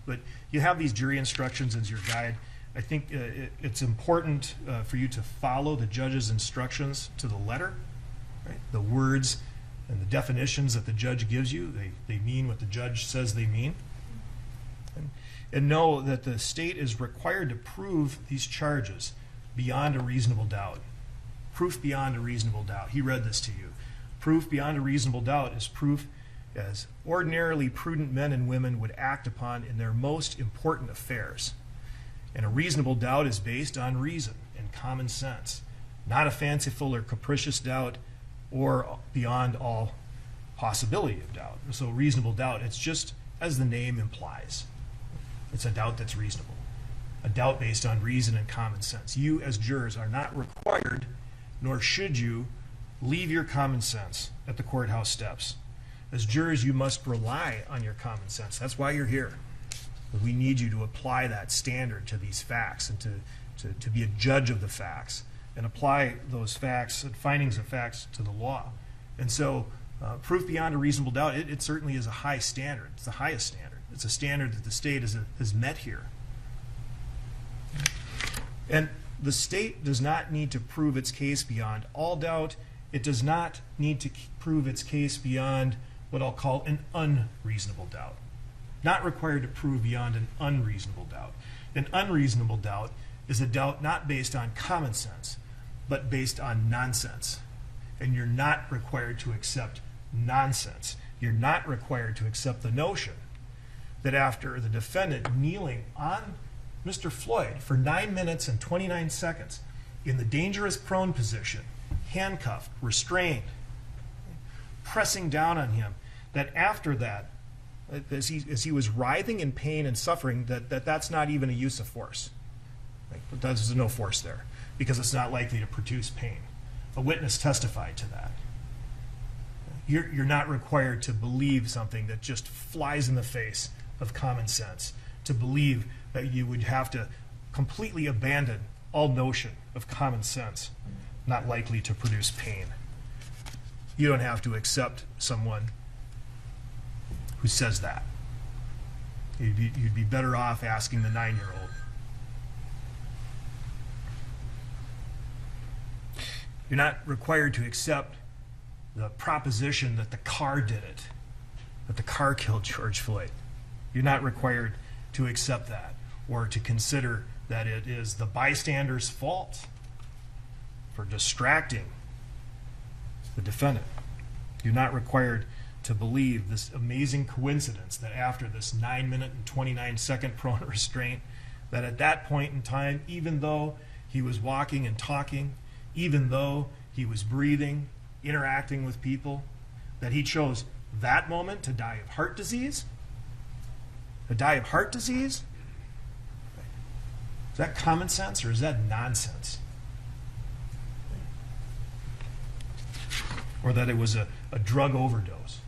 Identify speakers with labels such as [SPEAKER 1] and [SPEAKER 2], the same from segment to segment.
[SPEAKER 1] But you have these jury instructions as your guide. I think it's important for you to follow the judge's instructions to the letter, right? The words and the definitions that the judge gives you, they mean what the judge says they mean. And know that the state is required to prove these charges beyond a reasonable doubt. Proof beyond a reasonable doubt. He read this to you. Proof beyond a reasonable doubt is proof as ordinarily prudent men and women would act upon in their most important affairs. And a reasonable doubt is based on reason and common sense, not a fanciful or capricious doubt or beyond all possibility of doubt. So reasonable doubt, it's just as the name implies. It's a doubt that's reasonable, a doubt based on reason and common sense. You as jurors are not required, nor should you, leave your common sense at the courthouse steps. As jurors, you must rely on your common sense. That's why you're here. We need you to apply that standard to these facts and to be a judge of the facts and apply those facts and findings of facts to the law. And so proof beyond a reasonable doubt, it certainly is a high standard. It's the highest standard. It's a standard that the state has met here. And the state does not need to prove its case beyond all doubt. It does not need to prove its case beyond what I'll call an unreasonable doubt. Not required to prove beyond an unreasonable doubt. An unreasonable doubt is a doubt not based on common sense, but based on nonsense. And you're not required to accept nonsense. You're not required to accept the notion that after the defendant kneeling on Mr. Floyd for 9 minutes and 29 seconds in the dangerous prone position, handcuffed, restrained, pressing down on him, that after that, as he was writhing in pain and suffering, that's not even a use of force. There's no force there because it's not likely to produce pain. A witness testified to that. You're not required to believe something that just flies in the face of common sense, to believe that you would have to completely abandon all notion of common sense, not likely to produce pain. You don't have to accept someone who says that. You'd be better off asking the 9-year-old. You're not required to accept the proposition that the car did it, that the car killed George Floyd. You're not required to accept that or to consider that it is the bystander's fault for distracting the defendant. You're not required to believe this amazing coincidence that after this 9-minute and 29-second prone restraint, that at that point in time, even though he was walking and talking, even though he was breathing, interacting with people, that he chose that moment to die of heart disease? To die of heart disease? Is that common sense or is that nonsense? Or that it was a drug overdose?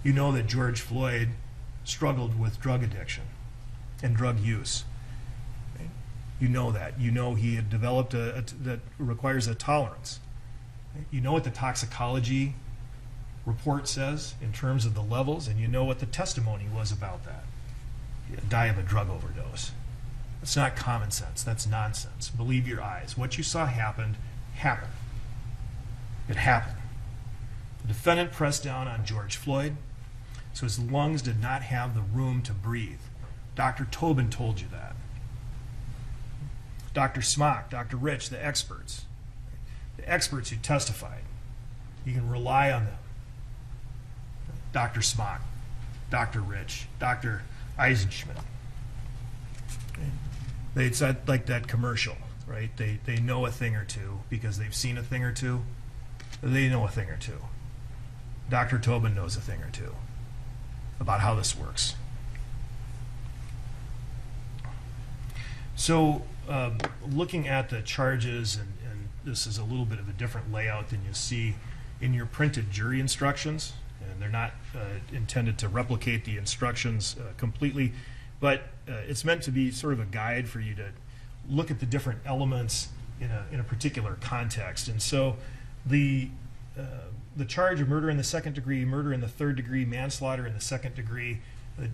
[SPEAKER 1] You know that George Floyd struggled with drug addiction and drug use. You know that. You know he had developed that requires a tolerance. You know what the toxicology report says in terms of the levels, and you know what the testimony was about that. You die of a drug overdose. It's not common sense. That's nonsense. Believe your eyes. What you saw happened. It happened. The defendant pressed down on George Floyd, so his lungs did not have the room to breathe. Dr. Chauvin told you that. Dr. Smock, Dr. Rich, the experts who testified, you can rely on them. Dr. Smock, Dr. Rich, Dr. Eisenschmidt. They said like that commercial, right? They know a thing or two because they've seen a thing or two. They know a thing or two. Dr. Tobin knows a thing or two about how this works. So looking at the charges, and this is a little bit of a different layout than you see in your printed jury instructions, and they're not intended to replicate the instructions completely, but it's meant to be sort of a guide for you to look at the different elements in a particular context. And so the the charge of murder in the second degree, murder in the third degree, manslaughter in the second degree,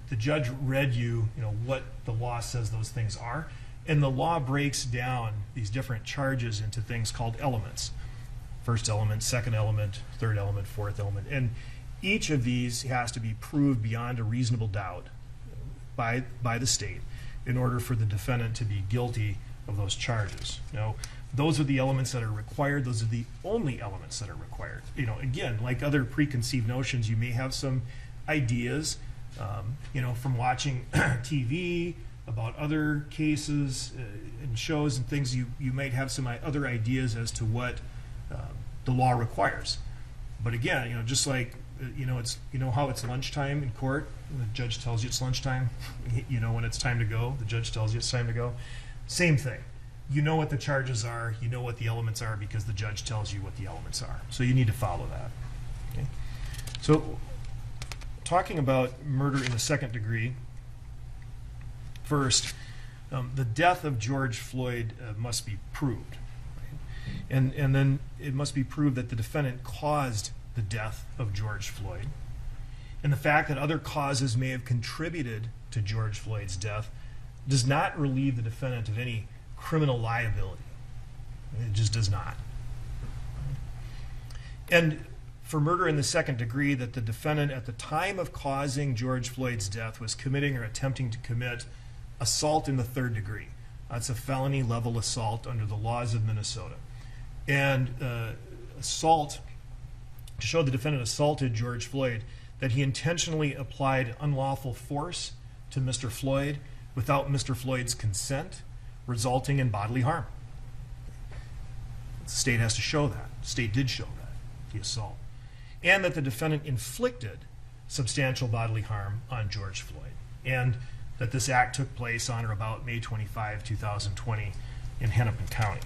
[SPEAKER 1] the judge read you, what the law says those things are. And the law breaks down these different charges into things called elements. First element, second element, third element, fourth element. And each of these has to be proved beyond a reasonable doubt by the state in order for the defendant to be guilty of those charges. Those are the elements that are required. Those are the only elements that are required. Again, like other preconceived notions, you may have some ideas, from watching TV about other cases and shows and things. You might have some other ideas as to what the law requires. But again, just like it's how it's lunchtime in court. The judge tells you it's lunchtime. When it's time to go, the judge tells you it's time to go. Same thing. You know what the charges are. You know what the elements are because the judge tells you what the elements are. So you need to follow that. Okay? So talking about murder in the second degree, first, the death of George Floyd must be proved. Right? And then it must be proved that the defendant caused the death of George Floyd. And the fact that other causes may have contributed to George Floyd's death does not relieve the defendant of any criminal liability. It just does not. And for murder in the second degree, that the defendant at the time of causing George Floyd's death was committing or attempting to commit assault in the third degree. That's a felony level assault under the laws of Minnesota. And assault, to show the defendant assaulted George Floyd, that he intentionally applied unlawful force to Mr. Floyd without Mr. Floyd's consent, resulting in bodily harm. The state has to show that. The state did show that, the assault. And that the defendant inflicted substantial bodily harm on George Floyd. And that this act took place on or about May 25, 2020 in Hennepin County.